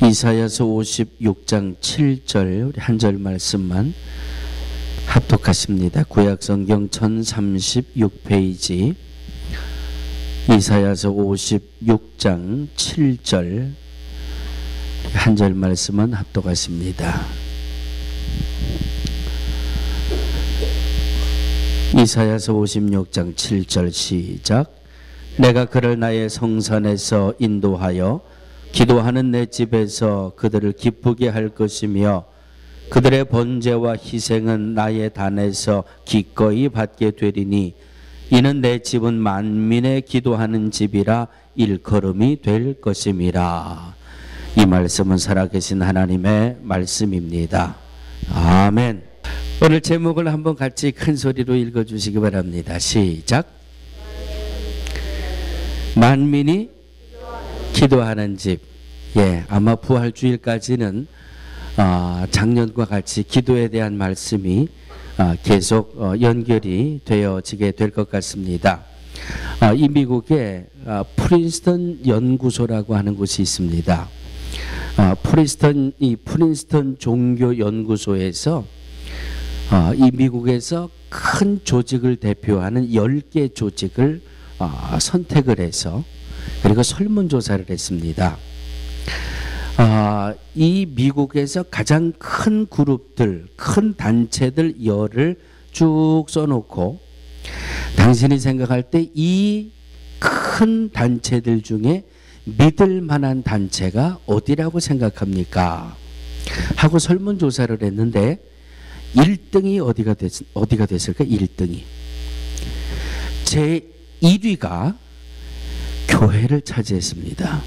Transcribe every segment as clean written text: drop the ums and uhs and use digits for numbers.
이사야서 56장 7절 우리 한 절 말씀만 합독하십니다. 구약성경 1036페이지 이사야서 56장 7절 한 절 말씀은 합독하십니다. 이사야서 56장 7절 시작. 내가 그를 나의 성산에서 인도하여 기도하는 내 집에서 그들을 기쁘게 할 것이며 그들의 번제와 희생은 나의 단에서 기꺼이 받게 되리니 이는 내 집은 만민의 기도하는 집이라 일컬음이 될 것임이라. 이 말씀은 살아계신 하나님의 말씀입니다. 아멘. 오늘 제목을 한번 같이 큰 소리로 읽어주시기 바랍니다. 시작. 만민이 기도하는 집. 예, 아마 부활주일까지는 작년과 같이 기도에 대한 말씀이 계속 연결이 되어지게 될 것 같습니다. 이 미국에 프린스턴 연구소라고 하는 곳이 있습니다. 프린스턴 종교 연구소에서 이 미국에서 큰 조직을 대표하는 10개 조직을 선택을 해서 그리고 설문조사를 했습니다. 이 미국에서 가장 큰 그룹들, 큰 단체들 열을 쭉 써놓고 당신이 생각할 때 이 큰 단체들 중에 믿을 만한 단체가 어디라고 생각합니까? 하고 설문조사를 했는데 1등이 어디가 됐을까? 1등이 제 1위가 교회를 차지했습니다.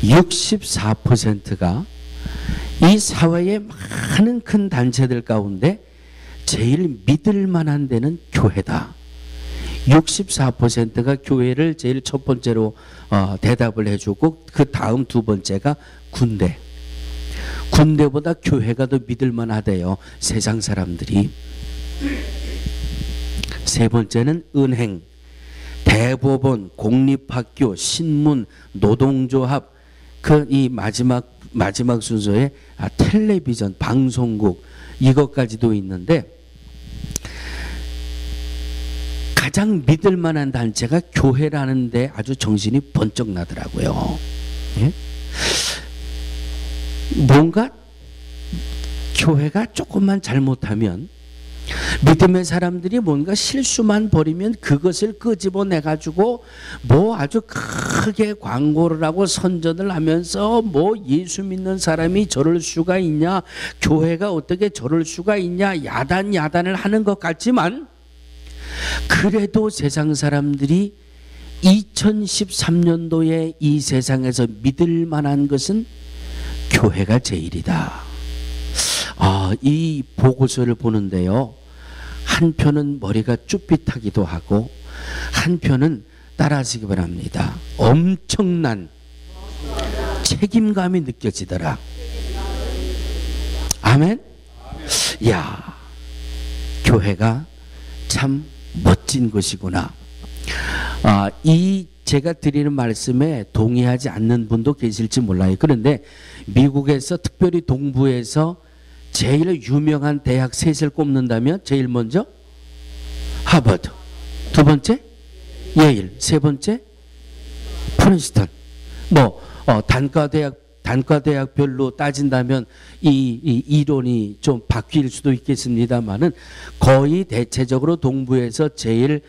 64%가 이 사회의 많은 큰 단체들 가운데 제일 믿을 만한 데는 교회다. 64%가 교회를 제일 첫 번째로 대답을 해주고 그 다음 두 번째가 군대. 군대보다 교회가 더 믿을 만하대요. 세상 사람들이. 세 번째는 은행, 대법원, 공립학교, 신문, 노동조합, 이 마지막 순서에 텔레비전, 방송국 이것까지도 있는데 가장 믿을 만한 단체가 교회라는데 아주 정신이 번쩍 나더라고요. 예? 뭔가 교회가 조금만 잘못하면 믿음의 사람들이 뭔가 실수만 벌이면 그것을 끄집어내 가지고 뭐 아주 크게 광고를 하고 선전을 하면서 뭐 예수 믿는 사람이 저럴 수가 있냐, 교회가 어떻게 저럴 수가 있냐, 야단을 하는 것 같지만 그래도 세상 사람들이 2013년도에 이 세상에서 믿을 만한 것은 교회가 제일이다. 이 보고서를 보는데요, 한편은 머리가 쭈삣하기도 하고 한편은 따라하시기 바랍니다. 엄청난 책임감이 느껴지더라. 아멘. 야, 교회가 참 멋진 것이구나. 이 제가 드리는 말씀에 동의하지 않는 분도 계실지 몰라요. 그런데 미국에서 특별히 동부에서 제일 유명한 대학 셋을 꼽는다면 제일 먼저 하버드, 두 번째 예일, 세 번째 프린스턴. 단과대학별로 따진다면 이 이론이 좀 바뀔 수도 있겠습니다만은 거의 대체적으로 동부에서 제일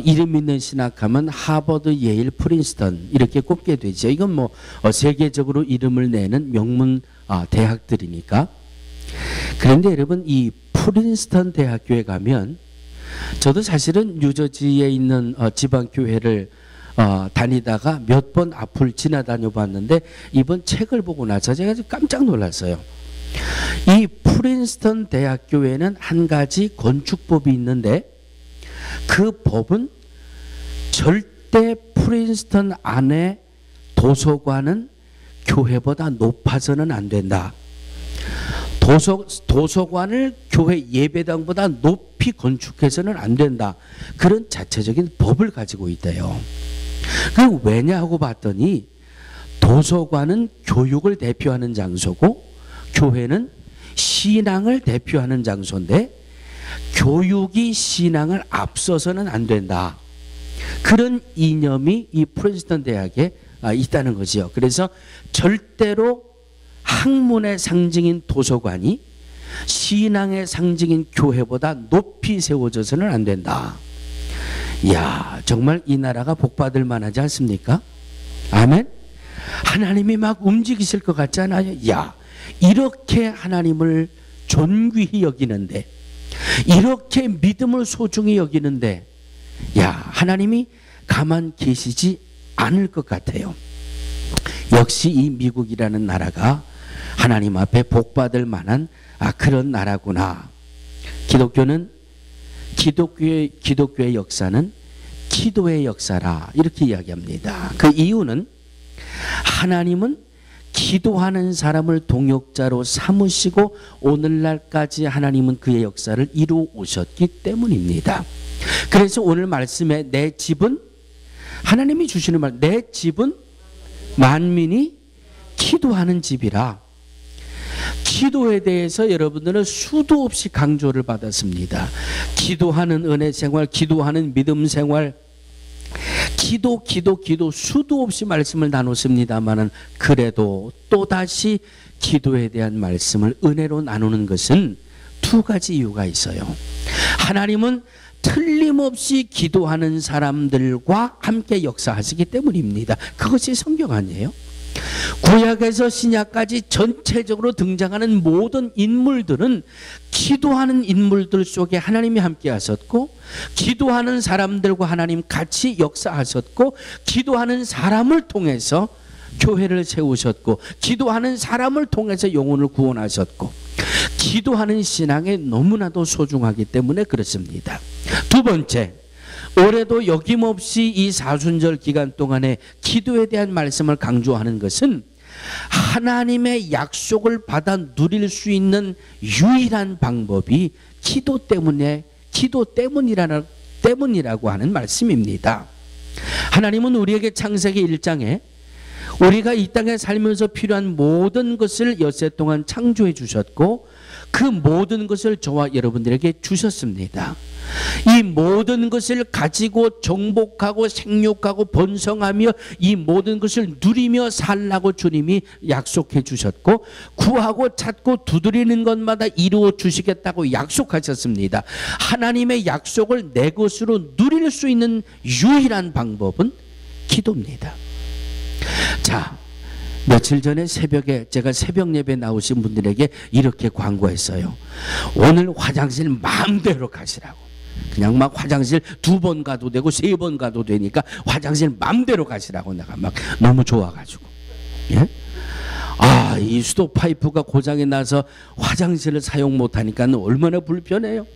이름 있는 신학하면 하버드, 예일, 프린스턴 이렇게 꼽게 되죠. 이건 세계적으로 이름을 내는 명문 대학들이니까. 그런데 여러분, 이 프린스턴 대학교에 가면 저도 사실은 뉴저지에 있는 지방교회를 다니다가 몇 번 앞을 지나다녀 봤는데 이번 책을 보고 나서 제가 깜짝 놀랐어요. 이 프린스턴 대학교에는 한 가지 건축법이 있는데 그 법은 절대 프린스턴 안에 도서관은 교회보다 높아서는 안 된다. 도서관을 교회 예배당보다 높이 건축해서는 안 된다. 그런 자체적인 법을 가지고 있대요. 그 왜냐 하고 봤더니 도서관은 교육을 대표하는 장소고 교회는 신앙을 대표하는 장소인데 교육이 신앙을 앞서서는 안 된다. 그런 이념이 이 프린스턴 대학에 있다는 거죠. 그래서 절대로 학문의 상징인 도서관이 신앙의 상징인 교회보다 높이 세워져서는 안 된다. 이야, 정말 이 나라가 복받을 만하지 않습니까? 아멘. 하나님이 막 움직이실 것 같지 않아요? 야, 이렇게 하나님을 존귀히 여기는데, 이렇게 믿음을 소중히 여기는데, 야, 하나님이 가만 계시지 않을 것 같아요. 역시 이 미국이라는 나라가 하나님 앞에 복받을 만한 그런 나라구나. 기독교의 역사는 기도의 역사라, 이렇게 이야기합니다. 그 이유는 하나님은 기도하는 사람을 동역자로 삼으시고 오늘날까지 하나님은 그의 역사를 이루어 오셨기 때문입니다. 그래서 오늘 말씀에 내 집은, 하나님이 주시는 말, 내 집은 만민이 기도하는 집이라. 기도에 대해서 여러분들은 수도 없이 강조를 받았습니다. 기도하는 은혜 생활, 기도하는 믿음 생활, 기도 수도 없이 말씀을 나눴습니다만은, 그래도 또다시 기도에 대한 말씀을 은혜로 나누는 것은 두 가지 이유가 있어요. 하나님은 틀림없이 기도하는 사람들과 함께 역사하시기 때문입니다. 그것이 성경 아니에요? 구약에서 신약까지 전체적으로 등장하는 모든 인물들은 기도하는 인물들 속에 하나님이 함께 하셨고, 기도하는 사람들과 하나님 같이 역사하셨고, 기도하는 사람을 통해서 교회를 세우셨고, 기도하는 사람을 통해서 영혼을 구원하셨고, 기도하는 신앙에 너무나도 소중하기 때문에 그렇습니다. 두 번째, 올해도 여김없이 이 사순절 기간 동안에 기도에 대한 말씀을 강조하는 것은 하나님의 약속을 받아 누릴 수 있는 유일한 방법이 기도 때문이라고 하는 말씀입니다. 하나님은 우리에게 창세기 1장에 우리가 이 땅에 살면서 필요한 모든 것을 엿새 동안 창조해 주셨고, 그 모든 것을 저와 여러분들에게 주셨습니다. 이 모든 것을 가지고 정복하고 생육하고 번성하며 이 모든 것을 누리며 살라고 주님이 약속해 주셨고, 구하고 찾고 두드리는 것마다 이루어 주시겠다고 약속하셨습니다. 하나님의 약속을 내 것으로 누릴 수 있는 유일한 방법은 기도입니다. 자, 며칠 전에 새벽에 제가 새벽 예배 나오신 분들에게 이렇게 광고했어요. 오늘 화장실 마음대로 가시라고. 그냥 막 화장실 2번 가도 되고 3번 가도 되니까 화장실 마음대로 가시라고 내가 막 너무 좋아가지고. 예? 이 수도 파이프가 고장이 나서 화장실을 사용 못하니까 얼마나 불편해요.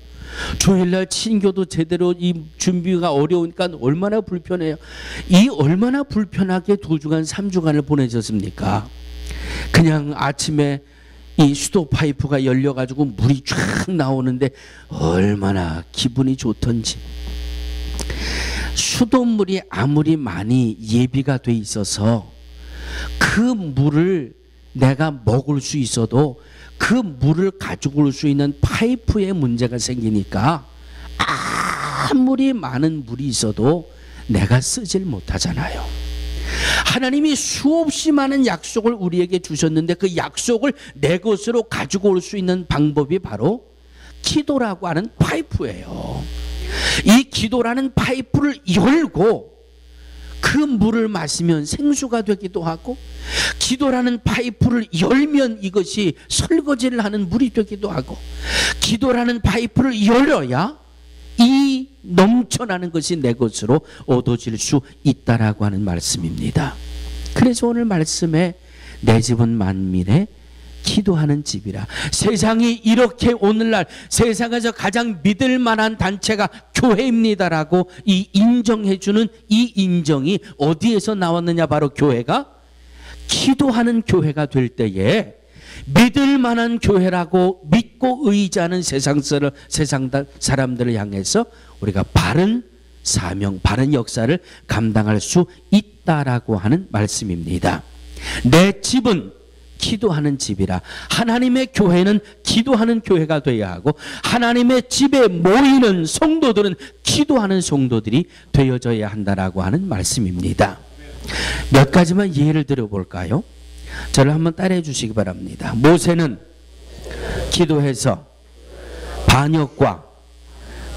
주일날 친교도 제대로 이 준비가 어려우니까 얼마나 불편해요. 이 얼마나 불편하게 2주간 3주간을 보내셨습니까? 그냥 아침에 이 수도 파이프가 열려가지고 물이 쫙 나오는데 얼마나 기분이 좋던지. 수돗물이 아무리 많이 예비가 돼 있어서 그 물을 내가 먹을 수 있어도 그 물을 가지고 올 수 있는 파이프에 문제가 생기니까 아무리 많은 물이 있어도 내가 쓰질 못하잖아요. 하나님이 수없이 많은 약속을 우리에게 주셨는데 그 약속을 내 것으로 가지고 올 수 있는 방법이 바로 기도라고 하는 파이프예요. 이 기도라는 파이프를 열고 그 물을 마시면 생수가 되기도 하고, 기도라는 파이프를 열면 이것이 설거지를 하는 물이 되기도 하고, 기도라는 파이프를 열어야 이 넘쳐나는 것이 내 것으로 얻어질 수 있다라고 하는 말씀입니다. 그래서 오늘 말씀에 내 집은 만민의 기도하는 집이라. 세상이 이렇게 오늘날 세상에서 가장 믿을 만한 단체가 교회입니다라고 이 인정해주는 이 인정이 어디에서 나왔느냐? 바로 교회가 기도하는 교회가 될 때에 믿을 만한 교회라고 믿고 의지하는 세상 사람들을 향해서 우리가 바른 사명, 바른 역사를 감당할 수 있다라고 하는 말씀입니다. 내 집은 기도하는 집이라. 하나님의 교회는 기도하는 교회가 되어야 하고 하나님의 집에 모이는 성도들은 기도하는 성도들이 되어져야 한다라고 하는 말씀입니다. 몇 가지만 예를 들어볼까요? 저를 한번 따라해 주시기 바랍니다. 모세는 기도해서 반역과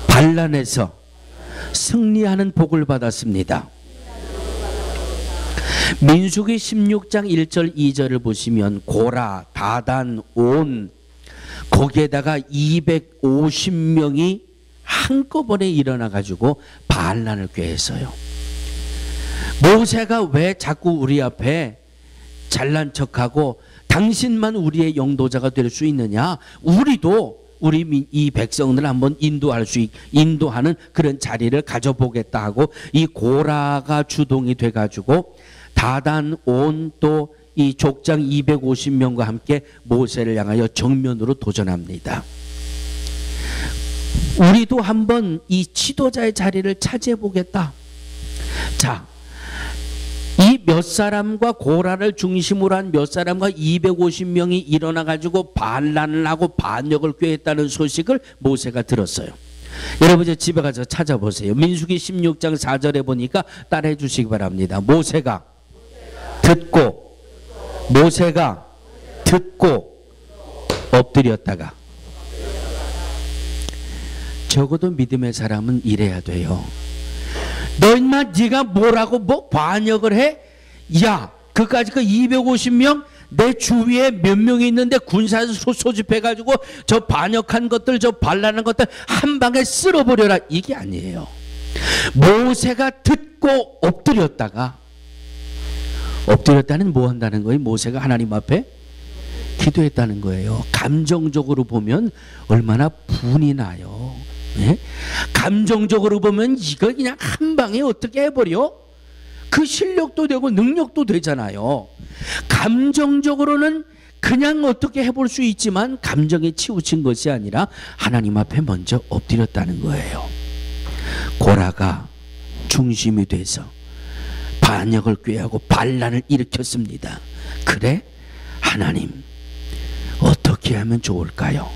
반란에서 승리하는 복을 받았습니다. 민수기 16장 1절 2절을 보시면 고라, 다단, 온 거기에다가 250명이 한꺼번에 일어나 가지고 반란을 꾀했어요. 모세가 왜 자꾸 우리 앞에 잘난 척하고 당신만 우리의 영도자가 될 수 있느냐? 우리도 우리 이 백성들 한번 인도하는 그런 자리를 가져보겠다 하고 이 고라가 주동이 돼가지고 다단 온 또 이 족장 250명과 함께 모세를 향하여 정면으로 도전합니다. 우리도 한번 이 지도자의 자리를 차지해 보겠다. 자, 이 몇 사람과 고라를 중심으로 한 몇 사람과 250명이 일어나 가지고 반란을 하고 반역을 꾀했다는 소식을 모세가 들었어요. 여러분 이제 집에 가서 찾아보세요. 민수기 16장 4절에 보니까 따라해 주시기 바랍니다. 모세가 듣고 엎드렸다가. 적어도 믿음의 사람은 이래야 돼요. 너 인마 네가 뭐라고 뭐 반역을 해? 야, 그까지 그 250명 내 주위에 몇 명이 있는데 군사에서 소집해가지고 저 반역한 것들, 저 반란한 것들 한 방에 쓸어버려라. 이게 아니에요. 모세가 듣고 엎드렸다는 뭐 한다는 거예요? 모세가 하나님 앞에 기도했다는 거예요. 감정적으로 보면 얼마나 분이 나요. 네? 감정적으로 보면 이거 그냥 한 방에 어떻게 해버려? 그 실력도 되고 능력도 되잖아요. 감정적으로는 그냥 어떻게 해볼 수 있지만 감정에 치우친 것이 아니라 하나님 앞에 먼저 엎드렸다는 거예요. 고라가 중심이 돼서 반역을 꾀하고 반란을 일으켰습니다. 그래? 하나님 어떻게 하면 좋을까요?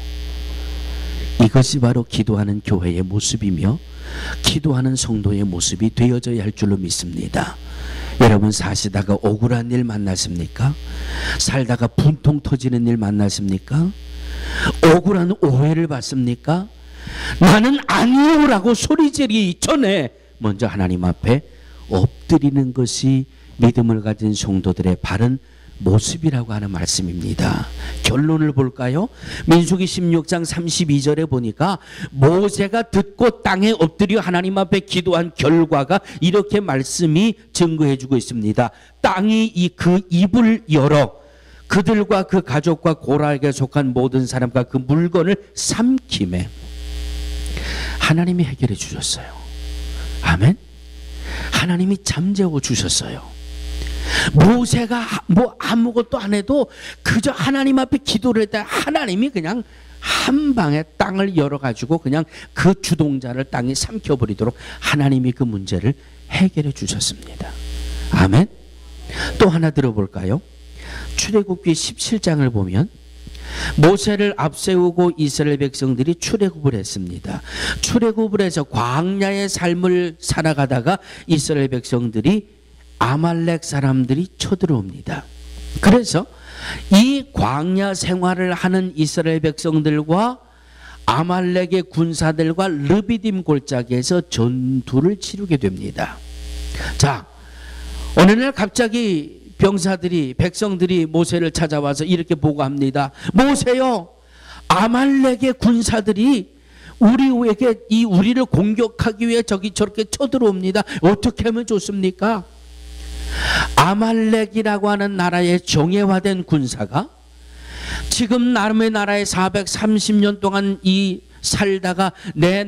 이것이 바로 기도하는 교회의 모습이며 기도하는 성도의 모습이 되어져야 할 줄로 믿습니다. 여러분 사시다가 억울한 일 만났습니까? 살다가 분통 터지는 일 만났습니까? 억울한 오해를 받습니까? 나는 아니오라고 소리지르기 전에 먼저 하나님 앞에 엎드리는 것이 믿음을 가진 성도들의 바른 모습이라고 하는 말씀입니다. 결론을 볼까요? 민수기 16장 32절에 보니까 모세가 듣고 땅에 엎드려 하나님 앞에 기도한 결과가 이렇게 말씀이 증거해 주고 있습니다. 땅이 그 입을 열어 그들과 그 가족과 고라에게 속한 모든 사람과 그 물건을 삼키매 하나님이 해결해 주셨어요. 아멘. 하나님이 잠재워 주셨어요. 모세가 뭐 아무것도 안 해도 그저 하나님 앞에 기도를 했다. 하나님이 그냥 한 방에 땅을 열어가지고 그냥 그 주동자를 땅이 삼켜버리도록 하나님이 그 문제를 해결해 주셨습니다. 아멘. 또 하나 들어볼까요? 출애굽기 17장을 보면 모세를 앞세우고 이스라엘 백성들이 출애굽을 했습니다. 출애굽을 해서 광야의 삶을 살아가다가 이스라엘 백성들이 아말렉 사람들이 쳐들어옵니다. 그래서 이 광야 생활을 하는 이스라엘 백성들과 아말렉의 군사들과 르비딤 골짜기에서 전투를 치르게 됩니다. 자, 어느 날 갑자기 백성들이 모세를 찾아와서 이렇게 보고합니다. 모세요, 아말렉의 군사들이 우리를 공격하기 위해 저렇게 쳐들어옵니다. 어떻게 하면 좋습니까? 아말렉이라고 하는 나라의 정예화된 군사가 지금 남의 나라에 430년 동안 살다가 내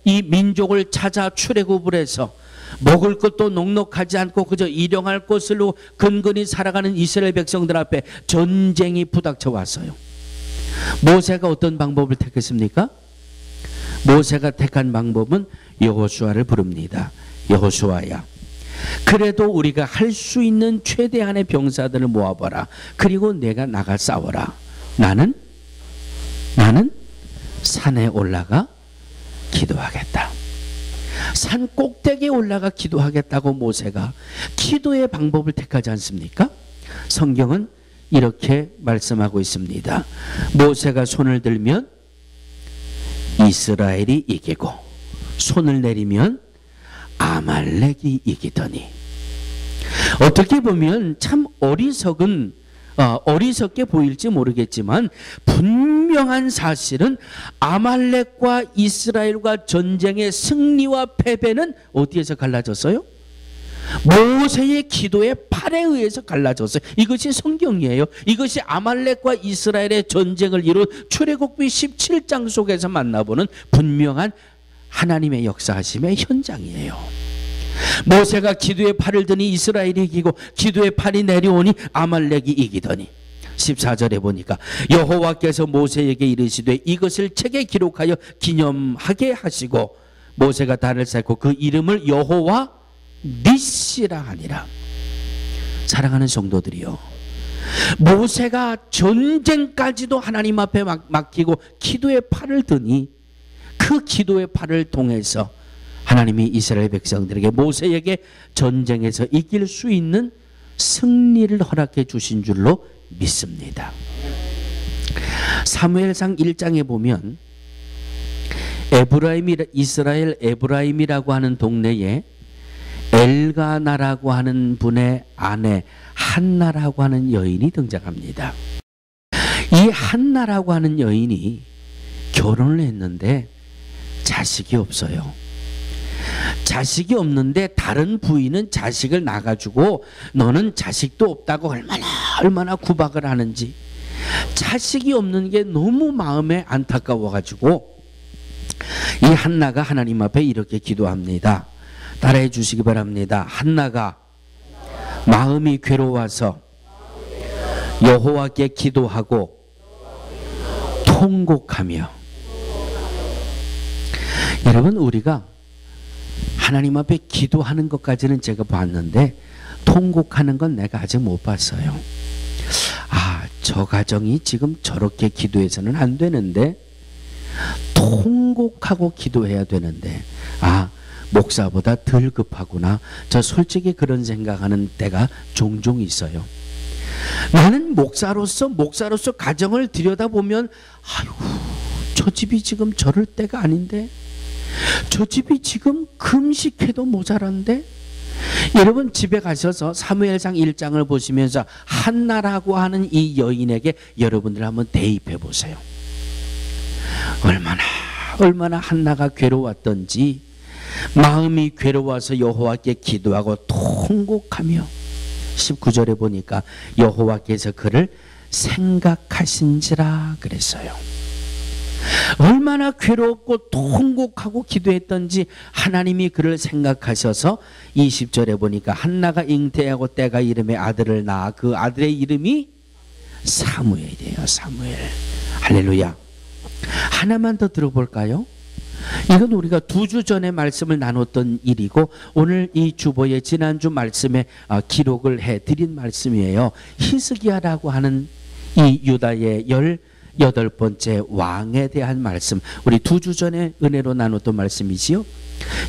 이 민족을 찾아 출애굽을 해서 먹을 것도 넉넉하지 않고 그저 일용할 것으로 근근히 살아가는 이스라엘 백성들 앞에 전쟁이 부닥쳐 왔어요. 모세가 어떤 방법을 택했습니까? 모세가 택한 방법은 여호수아를 부릅니다. 여호수아야, 그래도 우리가 할 수 있는 최대한의 병사들을 모아봐라. 그리고 내가 나가 싸워라. 나는 산에 올라가 기도하겠다. 산 꼭대기에 올라가 기도하겠다고 모세가 기도의 방법을 택하지 않습니까? 성경은 이렇게 말씀하고 있습니다. 모세가 손을 들면 이스라엘이 이기고 손을 내리면 아말렉이 이기더니. 어떻게 보면 참 어리석게 보일지 모르겠지만 분명한 사실은 아말렉과 이스라엘과 전쟁의 승리와 패배는 어디에서 갈라졌어요? 모세의 기도의 팔에 의해서 갈라졌어요. 이것이 성경이에요. 이것이 아말렉과 이스라엘의 전쟁을 이룬 출애굽기 17장 속에서 만나보는 분명한 하나님의 역사하심의 현장이에요. 모세가 기도의 팔을 드니 이스라엘이 이기고 기도의 팔이 내려오니 아말렉이 이기더니 14절에 보니까 여호와께서 모세에게 이르시되 이것을 책에 기록하여 기념하게 하시고 모세가 단을 쌓고 그 이름을 여호와 니시라 하니라. 사랑하는 성도들이요, 모세가 전쟁까지도 하나님 앞에 맡기고 기도의 팔을 드니 그 기도의 팔을 통해서 하나님이 이스라엘 백성들에게 모세에게 전쟁에서 이길 수 있는 승리를 허락해 주신 줄로 믿습니다. 사무엘상 1장에 보면 이스라엘 에브라임이라고 하는 동네에 엘가나라고 하는 분의 아내 한나라고 하는 여인이 등장합니다. 이 한나라고 하는 여인이 결혼을 했는데 자식이 없어요. 자식이 없는데 다른 부인은 자식을 낳아가지고 너는 자식도 없다고 얼마나 구박을 하는지, 자식이 없는 게 너무 마음에 안타까워가지고 이 한나가 하나님 앞에 이렇게 기도합니다. 따라해 주시기 바랍니다. 한나가 마음이 괴로워서 여호와께 기도하고 통곡하며. 여러분, 우리가 하나님 앞에 기도하는 것까지는 제가 봤는데 통곡하는 건 내가 아직 못 봤어요. 저 가정이 지금 저렇게 기도해서는 안 되는데, 통곡하고 기도해야 되는데, 목사보다 덜 급하구나. 저 솔직히 그런 생각하는 때가 종종 있어요. 나는 목사로서 가정을 들여다보면 저 집이 지금 저럴 때가 아닌데, 저 집이 지금 금식해도 모자란데. 여러분, 집에 가셔서 사무엘상 1장을 보시면서 한나라고 하는 이 여인에게 여러분들 한번 대입해 보세요. 얼마나 한나가 괴로웠던지, 마음이 괴로워서 여호와께 기도하고 통곡하며 19절에 보니까 여호와께서 그를 생각하신지라 그랬어요. 얼마나 괴롭고 통곡하고 기도했던지 하나님이 그를 생각하셔서 20절에 보니까 한나가 잉태하고 때가 이름의 아들을 낳아 그 아들의 이름이 사무엘이에요. 사무엘. 할렐루야. 하나만 더 들어볼까요? 이건 우리가 2주 전에 말씀을 나눴던 일이고 오늘 이 주보의 지난주 말씀에 기록을 해드린 말씀이에요. 히스기야라고 하는 이 유다의 18번째 왕에 대한 말씀, 우리 2주 전에 은혜로 나눴던 말씀이지요.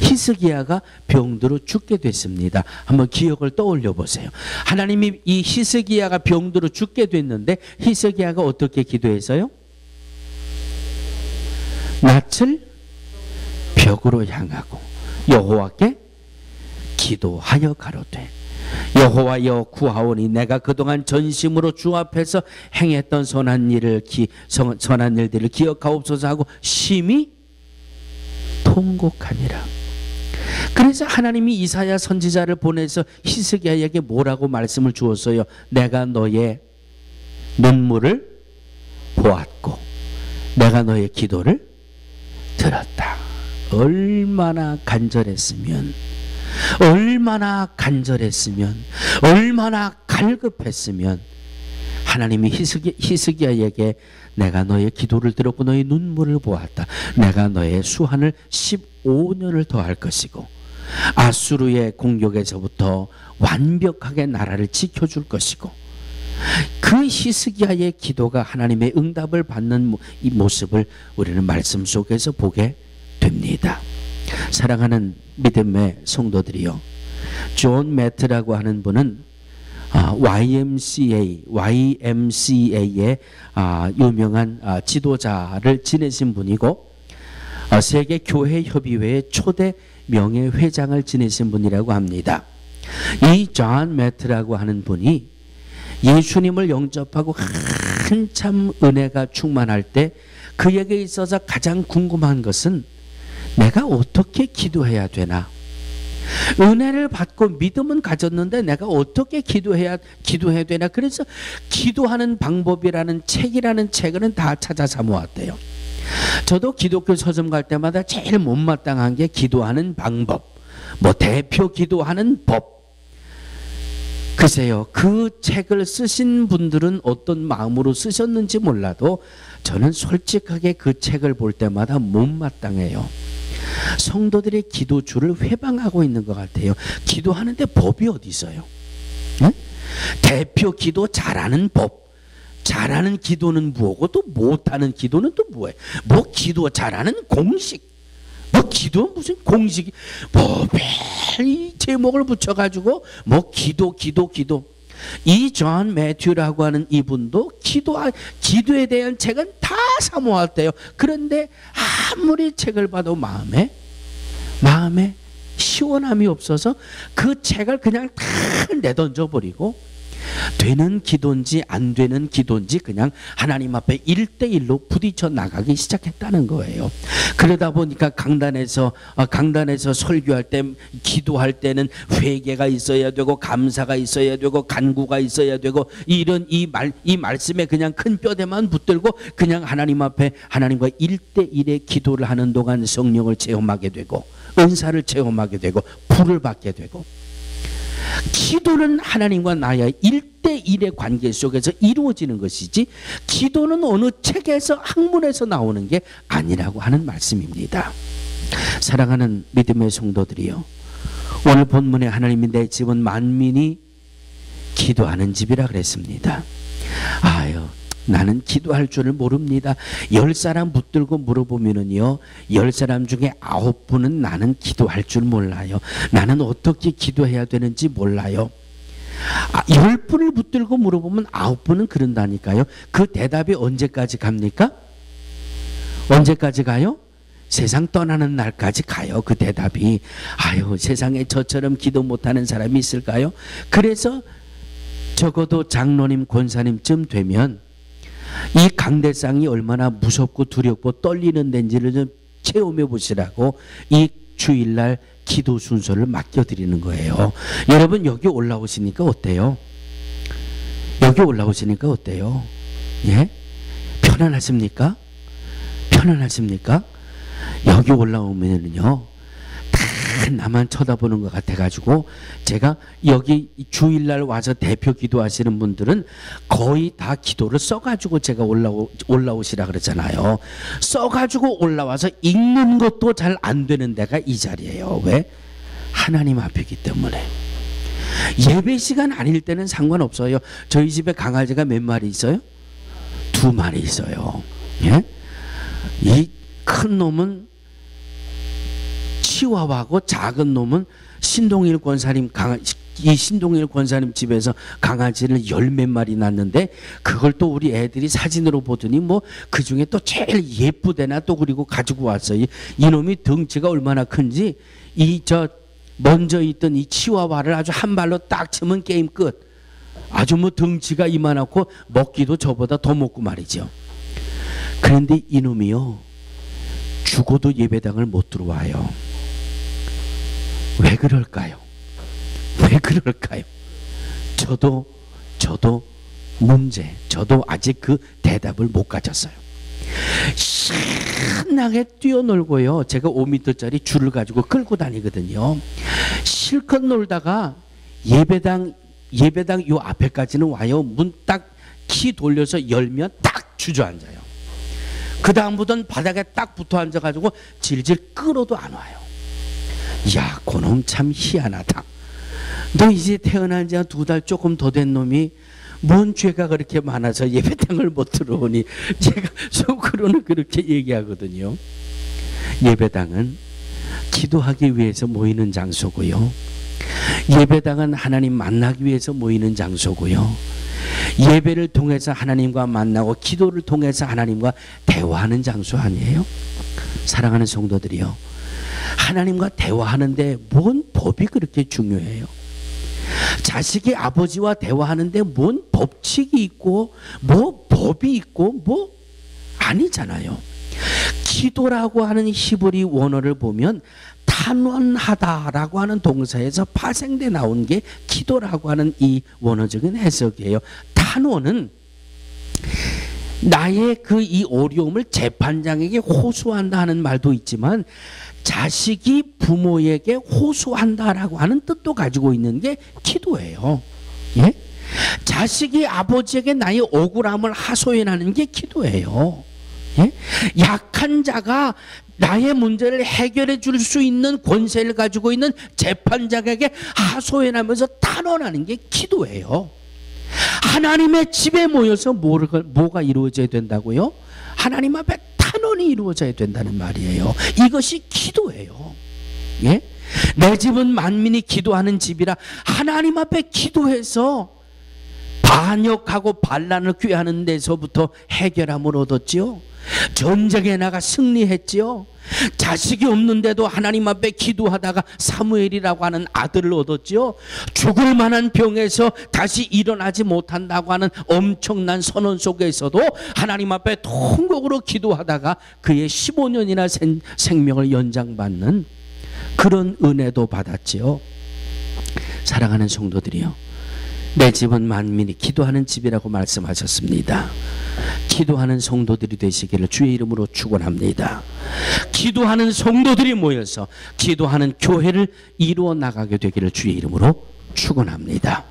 히스기야가 병들어 죽게 됐습니다. 한번 기억을 떠올려 보세요. 하나님이 이 히스기야가 병들어 죽게 됐는데 히스기야가 어떻게 기도했어요? 낯을 벽으로 향하고 여호와께 기도하여 가로되 여호와여 구하오니 내가 그동안 전심으로 주 앞에서 행했던 선한 일들을 기억하옵소서 하고 심히 통곡하니라. 그래서 하나님이 이사야 선지자를 보내서 히스기야에게 뭐라고 말씀을 주었어요? 내가 너의 눈물을 보았고 내가 너의 기도를 들었다. 얼마나 간절했으면, 얼마나 갈급했으면 하나님이 히스기야에게 내가 너의 기도를 들었고 너의 눈물을 보았다. 내가 너의 수한을 15년을 더할 것이고 아수르의 공격에서부터 완벽하게 나라를 지켜줄 것이고, 그 히스기야의 기도가 하나님의 응답을 받는 이 모습을 우리는 말씀 속에서 보게 됩니다. 사랑하는 믿음의 성도들이요, 존 매트라고 하는 분은 YMCA의 유명한 지도자를 지내신 분이고, 세계 교회 협의회의 초대 명예회장을 지내신 분이라고 합니다. 이 존 매트라고 하는 분이 예수님을 영접하고 한참 은혜가 충만할 때 그에게 있어서 가장 궁금한 것은 내가 어떻게 기도해야 되나? 은혜를 받고 믿음은 가졌는데 내가 어떻게 기도해야 되나? 그래서 기도하는 방법이라는 책이라는 책을 다 찾아서 모았대요. 저도 기독교 서점 갈 때마다 제일 못마땅한 게 기도하는 방법, 뭐 대표 기도하는 법. 글쎄요, 그 책을 쓰신 분들은 어떤 마음으로 쓰셨는지 몰라도 저는 솔직하게 그 책을 볼 때마다 못마땅해요. 성도들의 기도줄을 회방하고 있는 것 같아요. 기도하는데 법이 어디 있어요? 응? 대표 기도 잘하는 법. 잘하는 기도는 뭐고 또 못하는 기도는 또 뭐예요? 뭐 기도 잘하는 공식. 뭐 기도 무슨 공식이 뭐 매일 제목을 붙여가지고 뭐 기도. 이 존 매튜라고 하는 이분도 기도에 대한 책은 다 사모았대요. 그런데 아무리 책을 봐도 마음에 시원함이 없어서 그 책을 그냥 다 내던져 버리고, 되는 기도인지 안 되는 기도인지 그냥 하나님 앞에 1대1로 부딪혀 나가기 시작했다는 거예요. 그러다 보니까 강단에서 설교할 때, 기도할 때는 회개가 있어야 되고 감사가 있어야 되고 간구가 있어야 되고, 이런 이 말씀에 그냥 큰 뼈대만 붙들고 그냥 하나님 앞에 하나님과 1대1의 기도를 하는 동안 성령을 체험하게 되고 은사를 체험하게 되고 불을 받게 되고, 기도는 하나님과 나의 1대1의 관계 속에서 이루어지는 것이지 기도는 어느 책에서 학문에서 나오는 게 아니라고 하는 말씀입니다. 사랑하는 믿음의 성도들이요, 오늘 본문에 하나님이 내 집은 만민이 기도하는 집이라 그랬습니다. 아유, 나는 기도할 줄을 모릅니다. 10사람 붙들고 물어보면은요, 10사람 중에 9분은 나는 기도할 줄 몰라요. 나는 어떻게 기도해야 되는지 몰라요. 10분을 붙들고 물어보면 9분은 그런다니까요. 그 대답이 언제까지 갑니까? 언제까지 가요? 세상 떠나는 날까지 가요. 그 대답이. 아유, 세상에 저처럼 기도 못하는 사람이 있을까요? 그래서 적어도 장로님, 권사님쯤 되면 이 강대상이 얼마나 무섭고 두렵고 떨리는 데인지를 좀 체험해 보시라고 이 주일날 기도 순서를 맡겨드리는 거예요. 여러분, 여기 올라오시니까 어때요? 여기 올라오시니까 어때요? 예? 편안하십니까? 편안하십니까? 여기 올라오면은요, 나만 쳐다보는 것 같아가지고, 제가 여기 주일날 와서 대표 기도하시는 분들은 거의 다 기도를 써가지고 제가 올라오시라 그랬잖아요. 써가지고 올라와서 읽는 것도 잘 안 되는 데가 이 자리예요. 왜? 하나님 앞이기 때문에. 예배 시간 아닐 때는 상관없어요. 저희 집에 강아지가 몇 마리 있어요? 2마리 있어요. 예? 이 큰 놈은 치와와고 작은 놈은 신동일 권사님 집에서 강아지를 10몇 마리 낳는데, 그걸 또 우리 애들이 사진으로 보더니 뭐 그 중에 또 제일 예쁘대나 또 그리고 가지고 왔어요. 이놈이 덩치가 얼마나 큰지 먼저 있던 이 치와와를 아주 한 발로 딱 치면 게임 끝. 아주 뭐 덩치가 이만하고 먹기도 저보다 더 먹고 말이죠. 그런데 이놈이요, 죽어도 예배당을 못 들어와요. 왜 그럴까요? 왜 그럴까요? 저도 저도 아직 그 대답을 못 가졌어요. 신나게 뛰어놀고요, 제가 5m짜리 줄을 가지고 끌고 다니거든요. 실컷 놀다가 예배당 요 앞에까지는 와요. 문 딱 키 돌려서 열면 딱 주저앉아요. 그 다음부터는 바닥에 딱 붙어 앉아가지고 질질 끌어도 안 와요. 야, 그놈 참 희한하다. 너 이제 태어난 지 한 2달 조금 더 된 놈이 뭔 죄가 그렇게 많아서 예배당을 못 들어오니. 제가 속으로는 그렇게 얘기하거든요. 예배당은 기도하기 위해서 모이는 장소고요. 예배당은 하나님 만나기 위해서 모이는 장소고요. 예배를 통해서 하나님과 만나고 기도를 통해서 하나님과 대화하는 장소 아니에요? 사랑하는 성도들이요, 하나님과 대화하는데 뭔 법이 그렇게 중요해요? 자식이 아버지와 대화하는데 뭔 법칙이 있고 뭐 법이 있고 뭐 아니잖아요. 기도라고 하는 히브리 원어를 보면 탄원하다라고 하는 동사에서 파생돼 나온 게 기도라고 하는 이 원어적인 해석이에요. 탄원은 나의 그 이 어려움을 재판장에게 호소한다 하는 말도 있지만, 자식이 부모에게 호소한다라고 하는 뜻도 가지고 있는 게 기도예요. 예? 자식이 아버지에게 나의 억울함을 하소연하는 게 기도예요. 예? 약한 자가 나의 문제를 해결해 줄 수 있는 권세를 가지고 있는 재판장에게 하소연하면서 탄원하는 게 기도예요. 하나님의 집에 모여서 뭐가 이루어져야 된다고요? 하나님 앞에 탄원이 이루어져야 된다는 말이에요. 이것이 기도예요. 예? 내 집은 만민이 기도하는 집이라 하나님 앞에 기도해서 반역하고 반란을 꾀하는 데서부터 해결함을 얻었지요. 전쟁에 나가 승리했지요. 자식이 없는데도 하나님 앞에 기도하다가 사무엘이라고 하는 아들을 얻었지요. 죽을 만한 병에서 다시 일어나지 못한다고 하는 엄청난 선언 속에서도 하나님 앞에 통곡으로 기도하다가 그의 15년이나 생명을 연장받는 그런 은혜도 받았지요. 사랑하는 성도들이요, 내 집은 만민이 기도하는 집이라고 말씀하셨습니다. 기도하는 성도들이 되시기를 주의 이름으로 축원합니다. 기도하는 성도들이 모여서 기도하는 교회를 이루어 나가게 되기를 주의 이름으로 축원합니다.